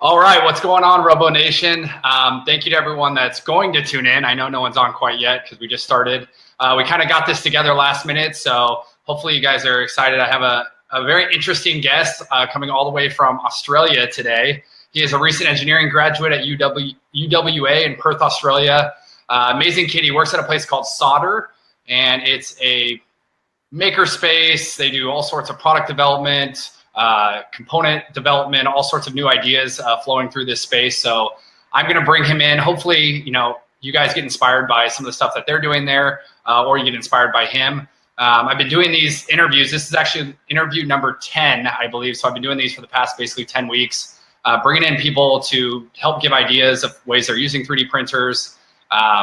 All right, what's going on, Robo Nation? Thank you to everyone that's going to tune in. I know no one's on quite yet because we just started. We kind of got this together last minute, so hopefully you guys are excited. I have a very interesting guest coming all the way from Australia today. He is a recent engineering graduate at UWA in Perth, Australia. Amazing kid. He works at a place called Solder, and it's a Makerspace. They do all sorts of product development, component development, all sorts of new ideas flowing through this space. So I'm going to bring him in. Hopefully, you guys get inspired by some of the stuff that they're doing there, or you get inspired by him. I've been doing these interviews. This is actually interview number 10, I believe. So I've been doing these for the past basically 10 weeks, bringing in people to help give ideas of ways they're using 3D printers,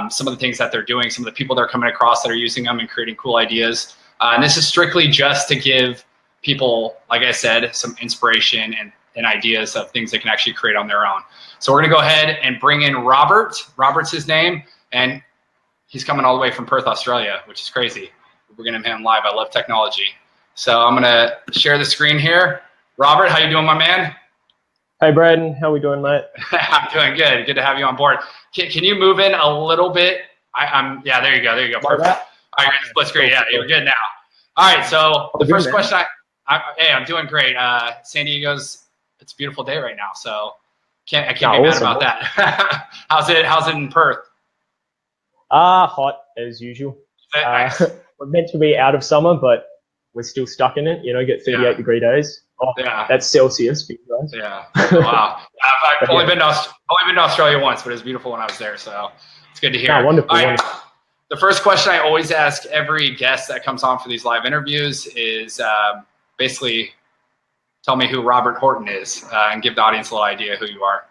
some of the things that they're doing, some of the people they're coming across that are using them and creating cool ideas. And this is strictly just to give people, like I said, some inspiration and ideas of things they can actually create on their own. So we're going to go ahead and bring in Robert. Robert's his name, and he's coming all the way from Perth, Australia, which is crazy. We're going to have him live. I love technology. So I'm going to share the screen here. Robert, how you doing, my man? Hey, Braden. How we doing, mate? I'm doing good. Good to have you on board. Can you move in a little bit? Yeah, there you go. There you go. Perfect. All right, split screen. Yeah, you're good now. All right, so the first question hey, I'm doing great. San Diego's, it's a beautiful day right now, so I can't be mad about that. How's it in Perth? Hot as usual. Nice. We're meant to be out of summer, but we're still stuck in it. Get 38-degree days. Oh, yeah. That's Celsius for you guys. Yeah. Wow. I've only been to Australia once, but it was beautiful when I was there, so it's good to hear. Wonderful. All right. The first question I always ask every guest that comes on for these live interviews is basically tell me who Robert Hortin is and give the audience a little idea who you are.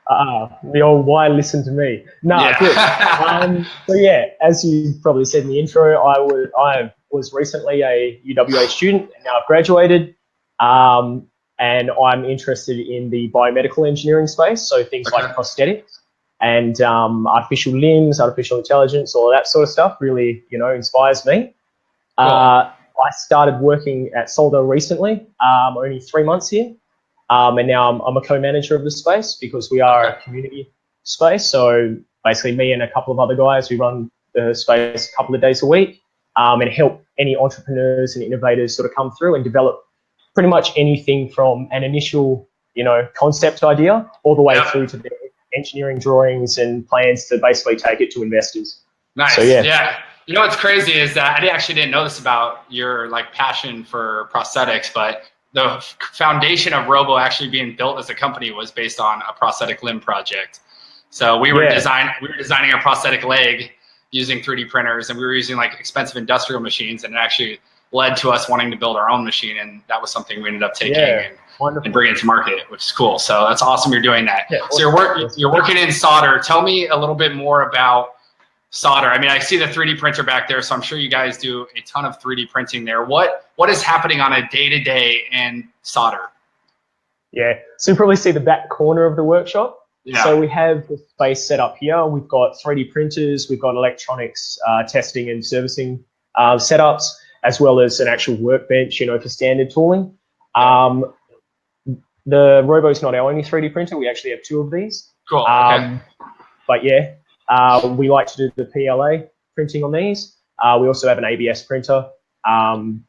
The old why listen to me. No, yeah. So yeah, as you probably said in the intro, I was recently a UWA student, and now I've graduated, and I'm interested in the biomedical engineering space, so things like prosthetics and artificial limbs, artificial intelligence, all of that sort of stuff really, inspires me. Cool. I started working at Solder recently, only 3 months here, and now I'm a co-manager of the space because we are a community space. So basically me and a couple of other guys, we run the space a couple of days a week and help any entrepreneurs and innovators sort of come through and develop pretty much anything from an initial, concept idea all the way through to the engineering drawings and plans to basically take it to investors. Nice. So, yeah. What's crazy is that I actually didn't know this about your passion for prosthetics, but the foundation of Robo actually being built as a company was based on a prosthetic limb project. So we were designing a prosthetic leg using 3D printers, and we were using expensive industrial machines, and it actually led to us wanting to build our own machine, and that was something we ended up taking and bringing to market, which is cool. So that's awesome you're doing that. Yeah, so you're working in Solder. Tell me a little bit more about Solder. I mean, I see the 3D printer back there, so I'm sure you guys do a ton of 3D printing there. What is happening on a day-to-day in Solder? Yeah, so you probably see the back corner of the workshop. Yeah. So we have the space set up here. We've got 3D printers, we've got electronics testing and servicing setups, as well as an actual workbench, for standard tooling. The Robo is not our only 3D printer. We actually have 2 of these. Cool. Okay. But yeah. We like to do the PLA printing on these. We also have an ABS printer, and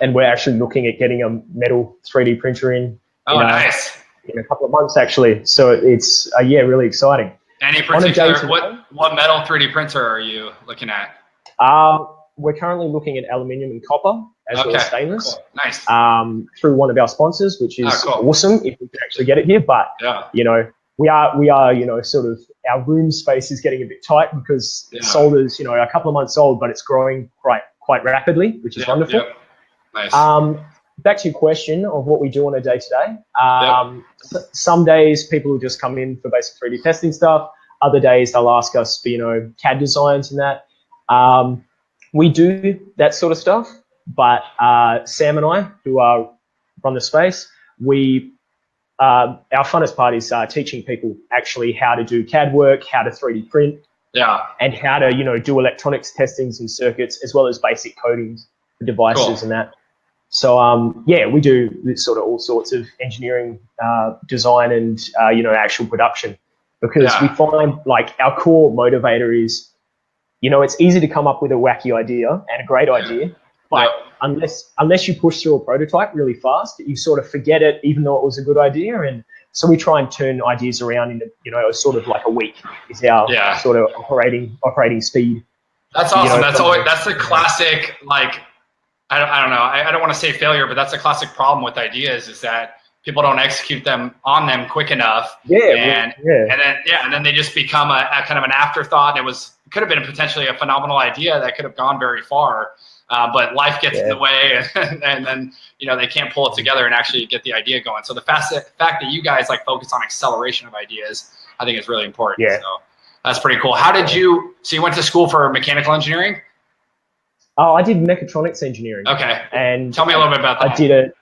we're actually looking at getting a metal 3D printer in a couple of months, actually. So it's, really exciting. Any particular, what metal 3D printer are you looking at? We're currently looking at aluminium and copper, as well as stainless. Cool. Nice. Through one of our sponsors, which is awesome if we can actually get it here. But, we are, sort of, our room space is getting a bit tight because Solder's, a couple of months old, but it's growing quite rapidly, which is wonderful. Yep. Nice. Back to your question of what we do on a day-to-day. Some days people will just come in for basic 3D testing stuff. Other days they'll ask us for, CAD designs and that. We do that sort of stuff, but Sam and I, who run the space, our funnest part is teaching people actually how to do CAD work, how to 3D print, and how to, do electronics testings and circuits, as well as basic codings for devices and that. So yeah, we do this sort of all sorts of engineering, design, and actual production, because we find like our core motivator is, it's easy to come up with a wacky idea and a great idea, but unless you push through a prototype really fast, you sort of forget it, even though it was a good idea. And so we try and turn ideas around in sort of like a week is our sort of operating speed. That's awesome. That's the classic, like, I don't know. I don't want to say failure, but that's a classic problem with ideas, is that people don't execute on them quick enough. And then they just become a kind of an afterthought. And it could have been potentially a phenomenal idea that could have gone very far, but life gets in the way, and then they can't pull it together and actually get the idea going. So the fact that you guys like focus on acceleration of ideas, I think is really important. So that's pretty cool. So you went to school for mechanical engineering? Oh, I did mechatronics engineering. Okay. And tell me a little bit about that. I did it.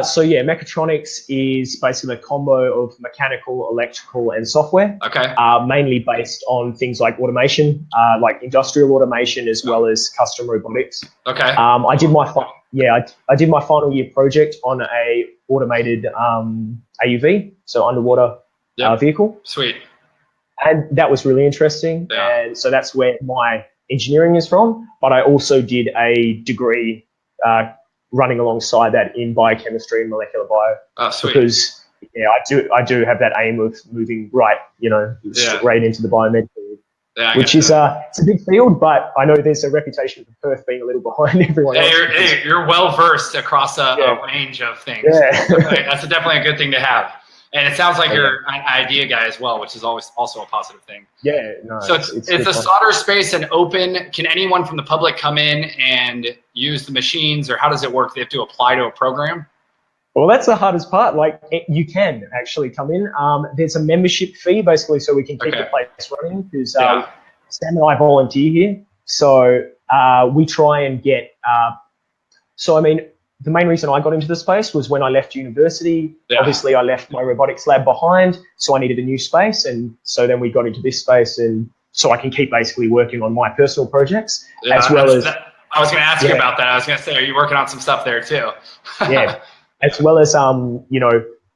So yeah, mechatronics is basically a combo of mechanical, electrical, and software. Okay. Mainly based on things like automation, like industrial automation, as well as custom robotics. Okay. I did my final year project on a automated AUV, so underwater vehicle. Sweet. And that was really interesting. Yeah. And so that's where my engineering is from. But I also did a degree running alongside that in biochemistry and molecular bio. Oh, sweet. Because I do have that aim of moving straight into the biomed field. Yeah, which is it's a big field, but I know there's a reputation for Perth being a little behind everyone else. You're well versed across a range of things. Yeah. That's definitely a good thing to have. And it sounds like you're an idea guy as well, which is always also a positive thing. Yeah, no. So it's a solder space and open. Can anyone from the public come in and use the machines, or how does it work? They have to apply to a program? Well, that's the hardest part. Like, you can actually come in. There's a membership fee, basically, so we can keep the place running, because Sam and I volunteer here. So we try and get the main reason I got into the space was when I left university. Obviously, I left my robotics lab behind, so I needed a new space. And so then we got into this space, and so I can keep basically working on my personal projects, as well as... I was going to ask you about that. I was going to say, are you working on some stuff there too? As well as,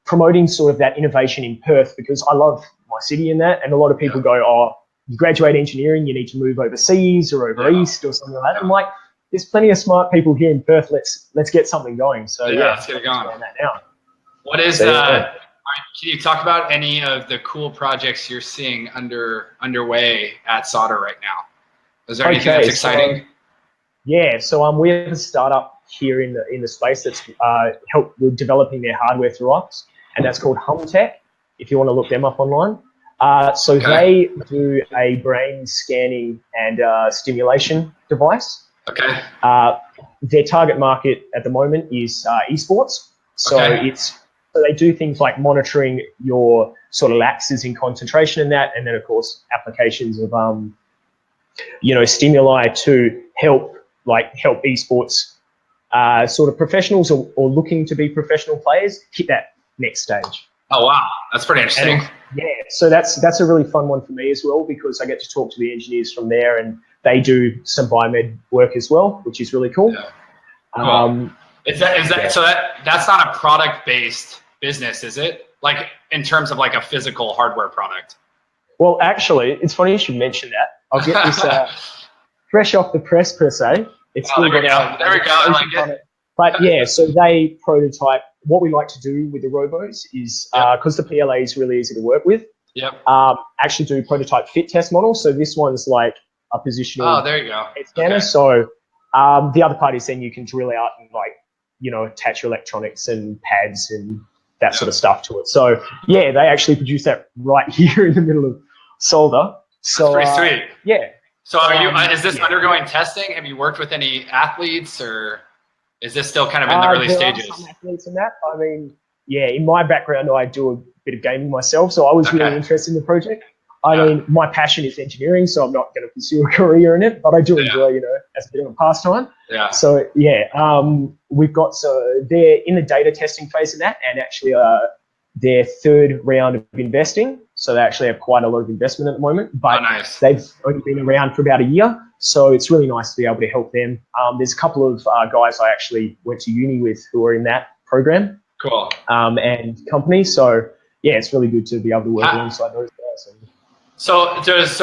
promoting sort of that innovation in Perth, because I love my city in that. And a lot of people go, oh, you graduate engineering, you need to move overseas or over east or something like that. I'm like, there's plenty of smart people here in Perth. Let's get something going. So let's get it going. That now. What is can you talk about any of the cool projects you're seeing underway at Solder right now? Is there anything that's exciting? So we have a startup here in the space that's helped with developing their hardware through us, and that's called HumTech, if you want to look them up online. They do a brain scanning and stimulation device. Okay. Their target market at the moment is esports. So they do things like monitoring your sort of lapses in concentration in that, and then of course applications of stimuli to help esports sort of professionals or looking to be professional players hit that next stage. Oh wow, that's pretty interesting. So that's a really fun one for me as well, because I get to talk to the engineers from there, and they do some biomed work as well, which is really cool. Cool. So that's not a product-based business, is it? Like in terms of like a physical hardware product? Well, actually, it's funny you should mention that. I'll get this fresh off the press per se. It's there we go. I like it. But so they prototype. What we like to do with the Robos is, because the PLA is really easy to work with, actually do prototype fit test models. So this one's like a positional scanner. So the other part is then you can drill out and attach your electronics and pads and that sort of stuff to it. So they actually produce that right here in the middle of Solder. So that's pretty sweet. Yeah. So are you? Is this undergoing testing? Have you worked with any athletes, or is this still kind of in the early stages? There are some athletes in that. I mean, in my background, I do a bit of gaming myself, so I was really interested in the project. I mean, my passion is engineering, so I'm not going to pursue a career in it, but I do enjoy, as a bit of a pastime. So we've got, they're in the data testing phase of that, and actually their third round of investing. so they actually have quite a lot of investment at the moment, but nice. they've only been around for about a year, so it's really nice to be able to help them. There's a couple of guys I actually went to uni with who are in that program. Cool. And companies, so yeah, it's really good to be able to work alongside those guys. So does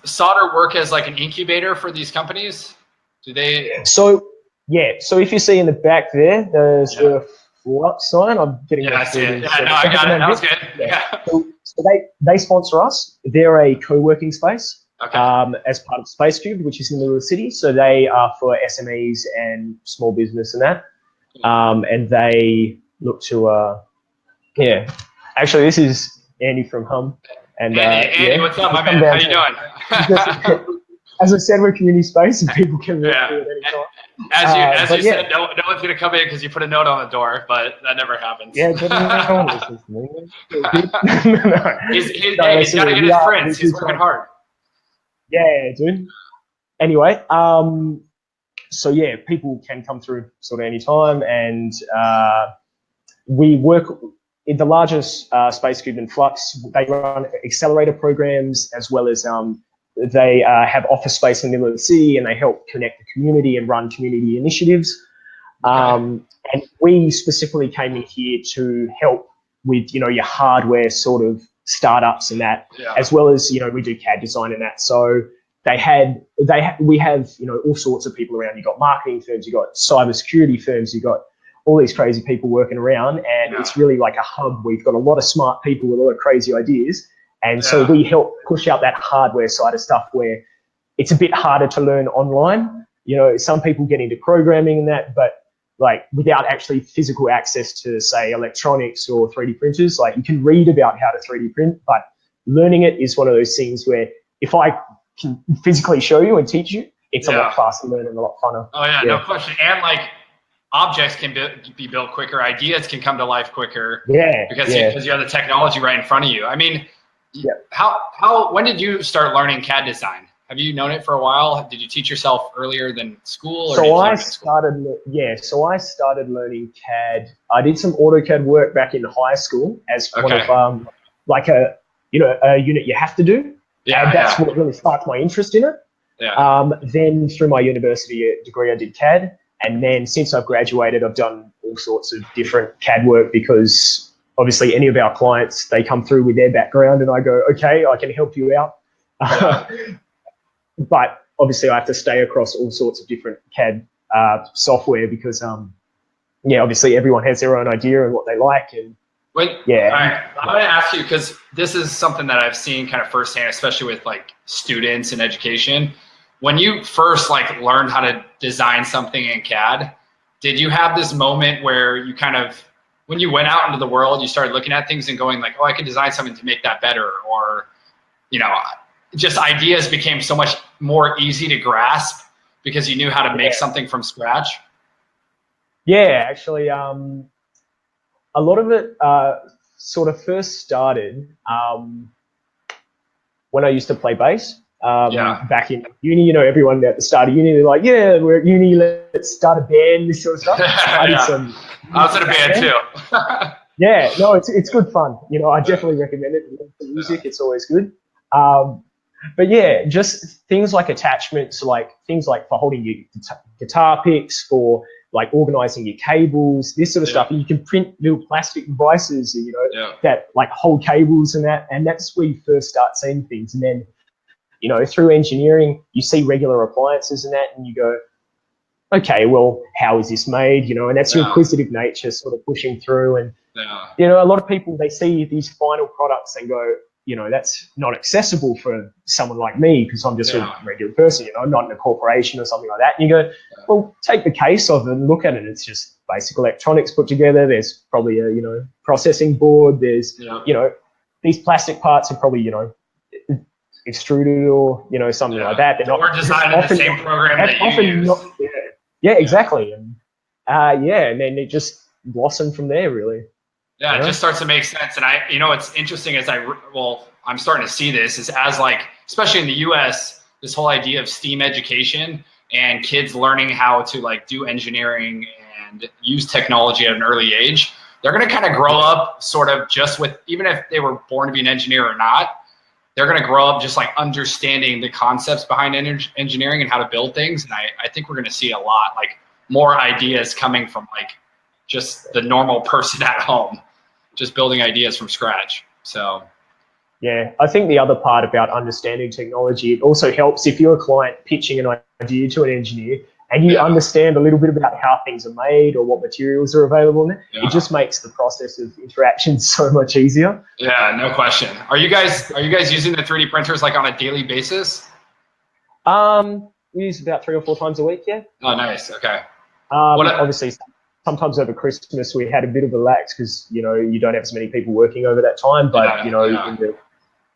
solder work as like an incubator for these companies? Do they? So if you see in the back there, there's the FLUX sign. I'm getting I see it. Yeah, no, I got it. That was good. Yeah. So they sponsor us. They're a co-working space as part of Space Cube, which is in the middle of the city. So they are for SMEs and small business and that. And they look to Actually, this is Andy from Hum. And Andy, what's up, my man? How you doing? As I said, we're a community space and people can work here at any time. As you said, no one's going to come in because you put a note on the door, but that never happens. Yeah, no one listens to me. He's got to get his prints. He's working hard. Yeah, dude. Anyway, so yeah, people can come through sort of any time, and we work in the largest Space Cube and FLUX. They run accelerator programs as well as they have office space in the middle of the city, and they help connect the community and run community initiatives. And we specifically came in here to help with, your hardware sort of startups and that, as well as, we do CAD design and that. So we have, all sorts of people around. You've got marketing firms, you've got cybersecurity firms, you've got all these crazy people working around, and it's really like a hub. We've got a lot of smart people with a lot of crazy ideas. And so we help push out that hardware side of stuff where it's a bit harder to learn online. Some people get into programming and that, but like without actually physical access to, say, electronics or 3D printers, like you can read about how to 3D print, but learning it is one of those things where if I can physically show you and teach you, it's a lot faster to learn and a lot funner. Oh, yeah, no question. And like objects can be built quicker. Ideas can come to life quicker. Because you have the technology right in front of you. I mean, when did you start learning CAD design? Have you known it for a while? Did you teach yourself earlier than school? So I started learning CAD. I did some AutoCAD work back in high school as one of like a unit you have to do. And that's what really sparked my interest in it. Then through my university degree, I did CAD, and then since I've graduated, I've done all sorts of different CAD work because obviously any of our clients, they come through with their background and I go, okay, I can help you out. But obviously I have to stay across all sorts of different CAD software because, obviously everyone has their own idea and what they like. And all right, I'm going to ask you, because this is something that I've seen kind of firsthand, especially with like students in education. When you first like learned how to design something in CAD, did you have this moment where you kind of, when you went out into the world, you started looking at things and going like, oh, I could design something to make that better, or, just ideas became so much more easy to grasp because you knew how to make something from scratch? Yeah, actually, a lot of it sort of first started when I used to play bass. Back in uni, everyone at the start of uni, they're like, yeah, we're at uni, let's start a band, this sort of stuff. I was in a band too. It's good fun. I definitely recommend it. Music, it's always good. But yeah, just things like attachments, like things like for holding your guitar picks, for like organizing your cables, this sort of stuff. And you can print little plastic devices, that like hold cables and that. And that's where you first start seeing things. And then, through engineering, you see regular appliances and that, and you go, okay, well, how is this made? And that's your inquisitive nature sort of pushing through. And, a lot of people, they see these final products and go, that's not accessible for someone like me because I'm just a regular person, I'm not in a corporation or something like that. And you go, well, take the case of it and look at it. It's just basic electronics put together. There's probably a, processing board. There's, these plastic parts are probably, extruded or, something like that. They're not designed in the same program that you use. Exactly. And and then it just blossomed from there, really. It just starts to make sense. And it's interesting as I'm starting to see this is as like, especially in the US, this whole idea of STEAM education and kids learning how to like do engineering and use technology at an early age. they're going to kind of grow up sort of just with, even if they were born to be an engineer or not, they're going to grow up just like understanding the concepts behind engineering and how to build things. And I think we're going to see a lot, like more ideas coming from like just the normal person at home, just building ideas from scratch. So. Yeah, I think the other part about understanding technology, it also helps if you're a client pitching an idea to an engineer and you understand a little bit about how things are made or what materials are available in it. It just makes the process of interaction so much easier. Yeah, no question. Are you guys using the 3D printers like on a daily basis? We use about 3 or 4 times a week, yeah. Oh, nice. Okay. Obviously, sometimes over Christmas we had a bit of a lax because, you know, you don't have as many people working over that time, but, in the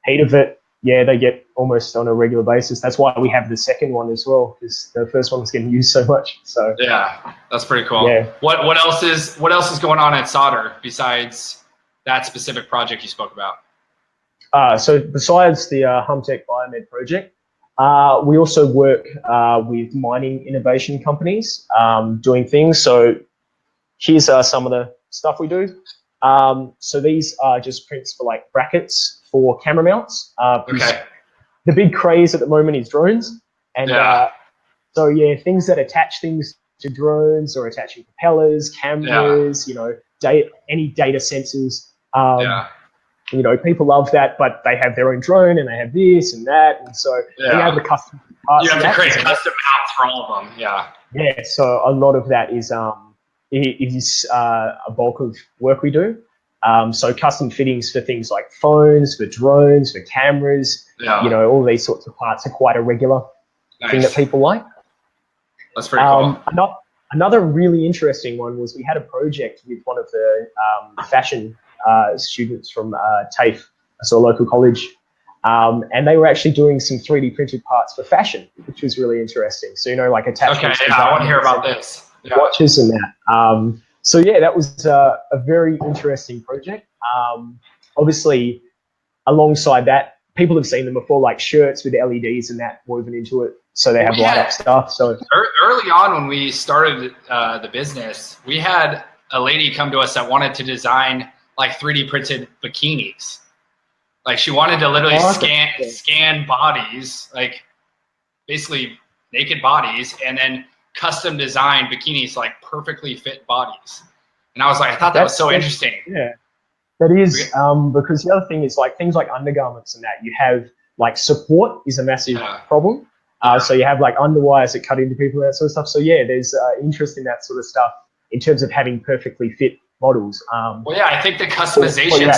heat of it, they get almost on a regular basis. That's why we have the second one as well, because the first one was getting used so much. So yeah, that's pretty cool. Yeah. What else is going on at Solder besides that specific project you spoke about? So besides the Humtech Biomed project, we also work with mining innovation companies doing things. So here's some of the stuff we do. So these are just prints for like brackets for camera mounts. Okay. The big craze at the moment is drones. And things that attach things to drones or attaching propellers, cameras, any data sensors. You know, people love that, but they have their own drone and they have this and that. And so being able to custom parts. You have to create custom mounts for all of them. Yeah. Yeah. So a lot of that is a bulk of work we do. So custom fittings for things like phones, for drones, for cameras, all these sorts of parts are quite a regular thing that people like. That's pretty cool. Another really interesting one was we had a project with one of the fashion students from TAFE, so a local college, and they were actually doing some 3D printed parts for fashion, which was really interesting. So, like attachments. Okay, I want to hear about this. Watches and that. So yeah, that was a very interesting project. Obviously, alongside that, people have seen them before, like shirts with LEDs and that woven into it, so they have light up stuff. So early on, when we started the business, we had a lady come to us that wanted to design like 3D printed bikinis. Like she wanted to literally scan bodies, like basically naked bodies, and then custom design bikinis, like perfectly fit bodies. And I was like, I thought that was so interesting. Yeah, that is, because the other thing is like things like undergarments and that, you have like support is a massive problem. So you have like underwires that cut into people and that sort of stuff. So yeah, there's interest in that sort of stuff in terms of having perfectly fit models. I think the customization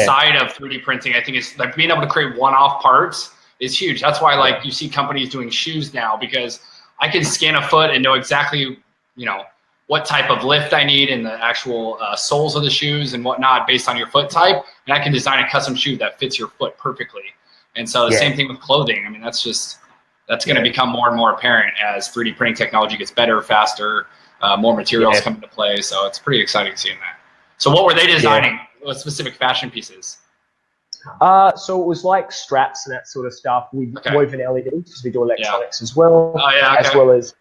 side of 3D printing, I think is like being able to create one-off parts is huge. That's why like you see companies doing shoes now, because I can scan a foot and know exactly, what type of lift I need in the actual soles of the shoes and whatnot based on your foot type. And I can design a custom shoe that fits your foot perfectly. And so the same thing with clothing. I mean, that's going to become more and more apparent as 3D printing technology gets better, faster, more materials come into play. So it's pretty exciting seeing that. So what were they designing? What specific fashion pieces? So it was like straps and that sort of stuff with woven LEDs, because we do electronics as well. As well as,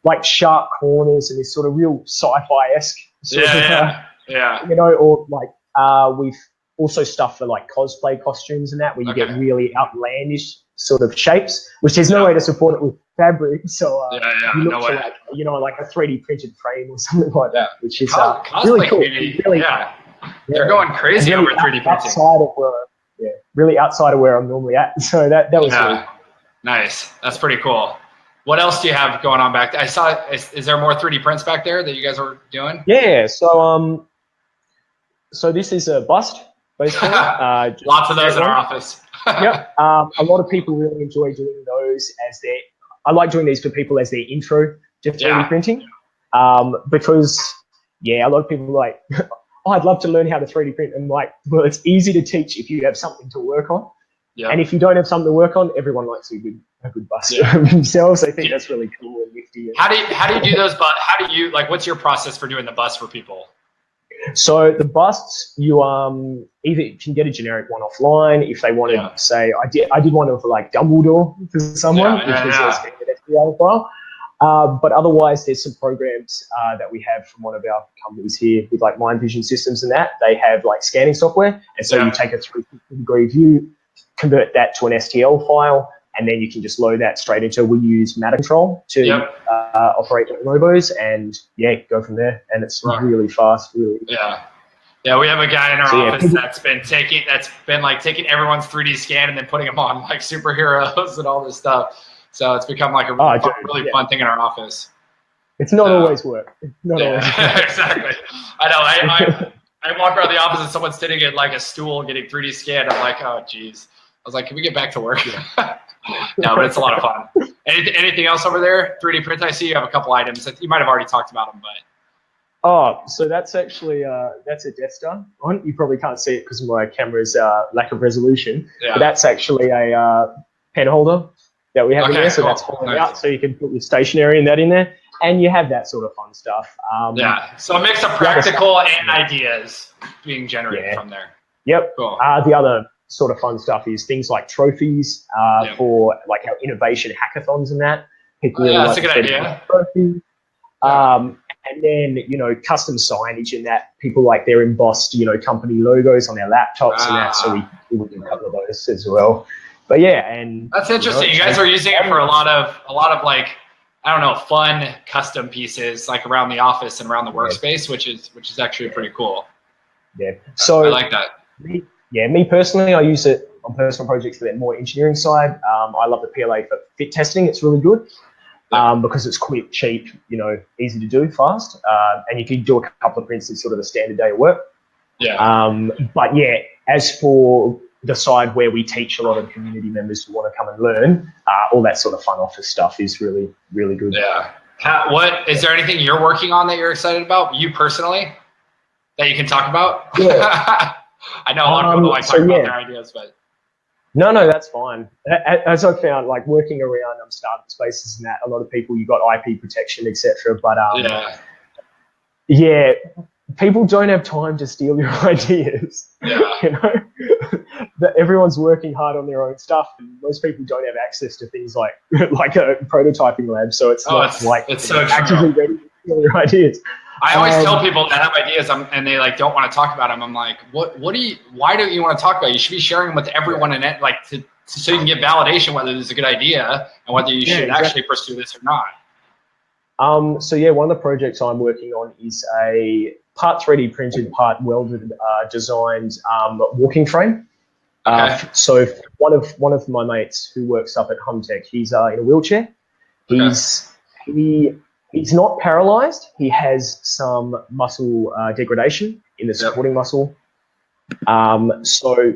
like sharp corners and this sort of real sci-fi-esque sort of, or like we've also stuff for like cosplay costumes and that, where you get really outlandish sort of shapes, which there's no way to support it with fabric. So you look for like a 3D printed frame or something like that, which is really cool. Really, they're going crazy over 3D printing. Really outside of where I'm normally at. So that was really nice. That's pretty cool. What else do you have going on back there? I saw, is there more 3D prints back there that you guys are doing? Yeah, so this is a bust, basically. Lots of those in our office. Yep. A lot of people really enjoy doing those I like doing these for people as their intro to 3D printing. Because, a lot of people are like, I'd love to learn how to 3D print. And like, well, it's easy to teach if you have something to work on. Yeah. And if you don't have something to work on, everyone likes a good bust themselves. I think that's really cool and nifty. How do you do those? But how do you what's your process for doing the bust for people? So the busts, you either can get a generic one offline if they wanted. Say, I did one of like Dumbledore for someone, which was a file. But otherwise, there's some programs that we have from one of our companies here with like Mind Vision Systems and that. They have like scanning software. And so you take a 360-degree view, convert that to an STL file, and then you can just load that straight into, we use Matter Control to operate the Robos, and go from there. And it's really fast, really. Yeah, we have a guy in our office that's been taking everyone's 3D scan and then putting them on like superheroes and all this stuff. So it's become like a really fun thing in our office. It's not always work. Exactly. I know. I walk around the office and someone's sitting at like a stool getting 3D scanned. I'm like, oh, geez. I was like, can we get back to work? No, but it's a lot of fun. Anything else over there? 3D print. I see you have a couple items. You might have already talked about them, but. Oh, so that's actually that's a Death Star. You probably can't see it because of my camera's lack of resolution. But that's actually a pen holder that we have in there. So that's holding out, so you can put your stationery and that in there, and you have that sort of fun stuff. So a mix of practical and ideas being generated from there. Yep. Cool. The other sort of fun stuff is things like trophies for like our innovation hackathons and that. People really that's a good idea. Trophy. And then, custom signage in that. People like their embossed, company logos on their laptops and that. So we will do a couple of those as well. But and that's interesting. You guys are using it for a lot of like, I don't know, fun custom pieces like around the office and around the workspace, which is actually pretty cool. Yeah. So I like that. Me personally, I use it on personal projects that are more engineering side. I love the PLA for fit testing. It's really good. Because it's quick, cheap, easy to do, fast, and you can do a couple of prints in sort of a standard day of work. But as for the side where we teach a lot of community members who want to come and learn, all that sort of fun office stuff is really, really good. What is there anything you're working on that you're excited about, you personally, that you can talk about? I know a lot of people like talking about their ideas, but. No, that's fine. As I've found, like working around startup spaces and that, a lot of people, you've got IP protection, etc. But people don't have time to steal your ideas. Everyone's working hard on their own stuff, and most people don't have access to things like a prototyping lab. So it's it's so actively ready to steal your ideas. I always tell people that have ideas and they like don't want to talk about them. I'm like, why don't you want to talk about it? You should be sharing them with everyone in it, so you can get validation whether this is a good idea and whether you should actually pursue this or not. One of the projects I'm working on is a part 3D printed, part welded, designed walking frame. So one of my mates who works up at Humtech, he's in a wheelchair. He's not paralyzed. He has some muscle degradation in the supporting muscle. So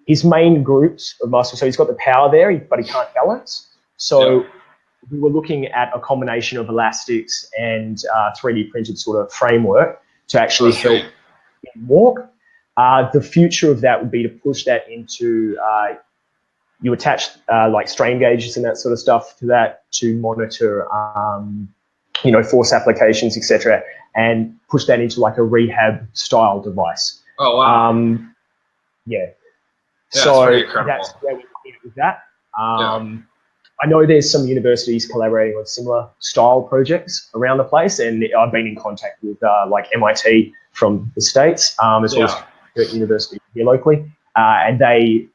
his main groups of muscle, so he's got the power there, but he can't balance. So we were looking at a combination of elastics and 3D printed sort of framework to actually help him walk. The future of that would be to push that into, you attach like strain gauges and that sort of stuff to that to monitor force applications, etc., and push that into like a rehab style device. Oh wow! So that's where we're looking with that. I know there's some universities collaborating on similar style projects around the place, and I've been in contact with like MIT from the States, as well as university here locally, and they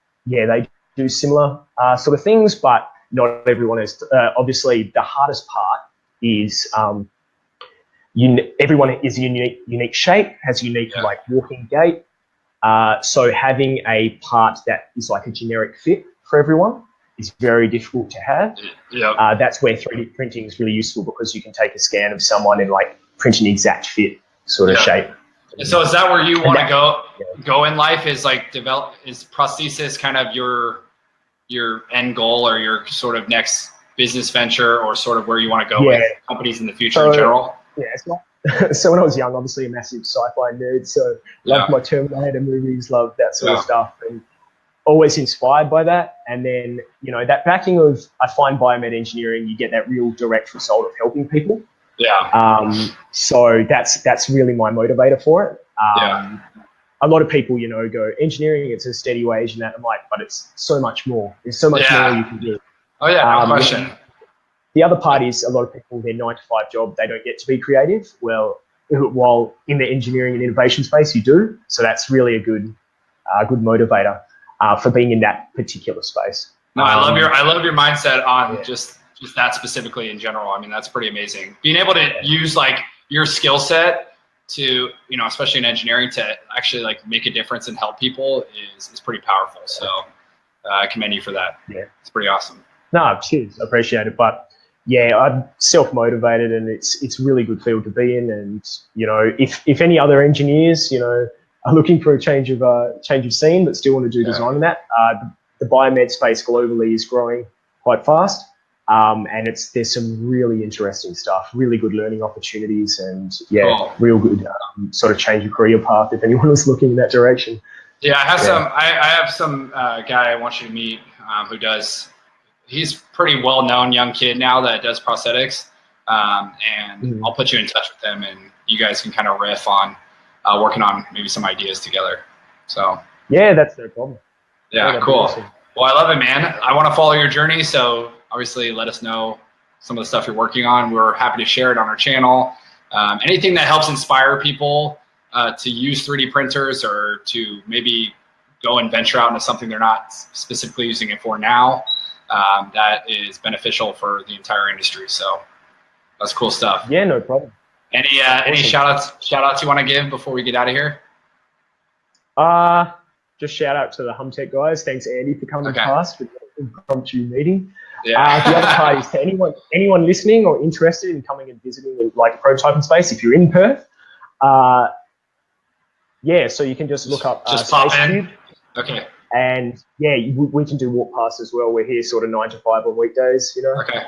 do similar sort of things, but not everyone is. Obviously, the hardest part is everyone is a unique shape, has unique like walking gait. So having a part that is like a generic fit for everyone is very difficult to have. That's where 3D printing is really useful, because you can take a scan of someone and like print an exact fit sort of shape. So is that where you want to go in life? Is like is prosthesis kind of your end goal, or your sort of next business venture, or sort of where you want to go with companies in the future in general? So when I was young, obviously a massive sci-fi nerd, so loved my Terminator movies, loved that sort of stuff, and always inspired by that. And then, that backing of, I find biomed engineering, you get that real direct result of helping people. So that's really my motivator for it. A lot of people, go engineering, it's a steady wage and that. I'm like, but it's so much more. There's so much more you can do. No question. the other part is a lot of people, their 9-to-5 job, they don't get to be creative. Well, while in the engineering and innovation space, you do. So that's really a good motivator for being in that particular space. No, I love your mindset on just that specifically in general. I mean, that's pretty amazing. Being able to use like your skill set to, you know, especially in engineering, to actually like make a difference and help people is pretty powerful. So I commend you for that. Yeah, it's pretty awesome. No, cheers, I appreciate it. But yeah, I'm self-motivated, and it's really good field to be in. And you know, if any other engineers, you know, are looking for a change of scene but still want to do design in that, the biomed space globally is growing quite fast, and there's some really interesting stuff, really good learning opportunities, and real good sort of change of career path if anyone was looking in that direction. Yeah, I have some guy I want you to meet who does. He's pretty well-known young kid now that does prosthetics, and I'll put you in touch with him, and you guys can kind of riff on working on maybe some ideas together. So yeah, that's no problem. Yeah, cool. Awesome. Well, I love it, man. I want to follow your journey, so obviously let us know some of the stuff you're working on. We're happy to share it on our channel. Anything that helps inspire people to use 3D printers, or to maybe go and venture out into something they're not specifically using it for now, that is beneficial for the entire industry. So that's cool stuff. Yeah, no problem. Any shout outs you want to give before we get out of here? Just shout out to the HumTech guys. Thanks, Andy, for coming past for the impromptu meeting. Yeah. The other part is to anyone listening or interested in coming and visiting like prototyping space, if you're in Perth, so you can just look up pop in. Okay. And we can do walk past as well. We're here sort of 9 to 5 on weekdays, you know. Okay.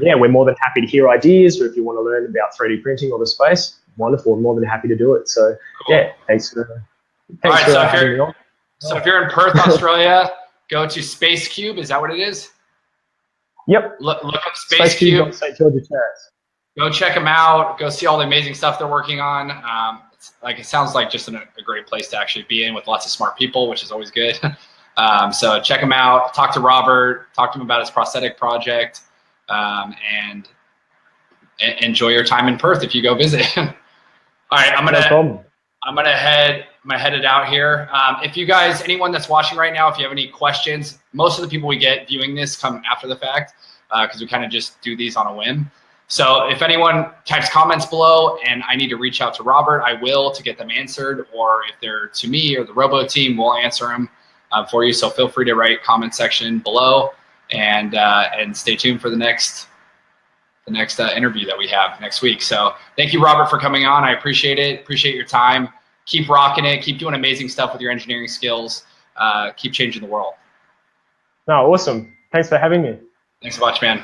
Yeah, we're more than happy to hear ideas, or if you want to learn about 3D printing or the space, wonderful. I'm more than happy to do it. So cool. Thanks for having me on. So if you're in Perth, Australia, go to Space Cube. Is that what it is? Yep. Look up Space Cube. St. George's Terrace. Go check them out. Go see all the amazing stuff they're working on. It sounds like just a great place to actually be in, with lots of smart people, which is always good. So check them out. Talk to Robert. Talk to him about his prosthetic project, and enjoy your time in Perth if you go visit. All right, I'm gonna head it out here. If you guys, anyone that's watching right now, if you have any questions, most of the people we get viewing this come after the fact, because we kind of just do these on a whim. So if anyone types comments below and I need to reach out to Robert, I will, to get them answered, or if they're to me or the Robo team, we'll answer them for you. So feel free to write comment section below, and stay tuned for the next interview that we have next week. So thank you, Robert, for coming on. I appreciate it. Appreciate your time. Keep rocking it. Keep doing amazing stuff with your engineering skills. Keep changing the world. No, awesome. Thanks for having me. Thanks so much, man.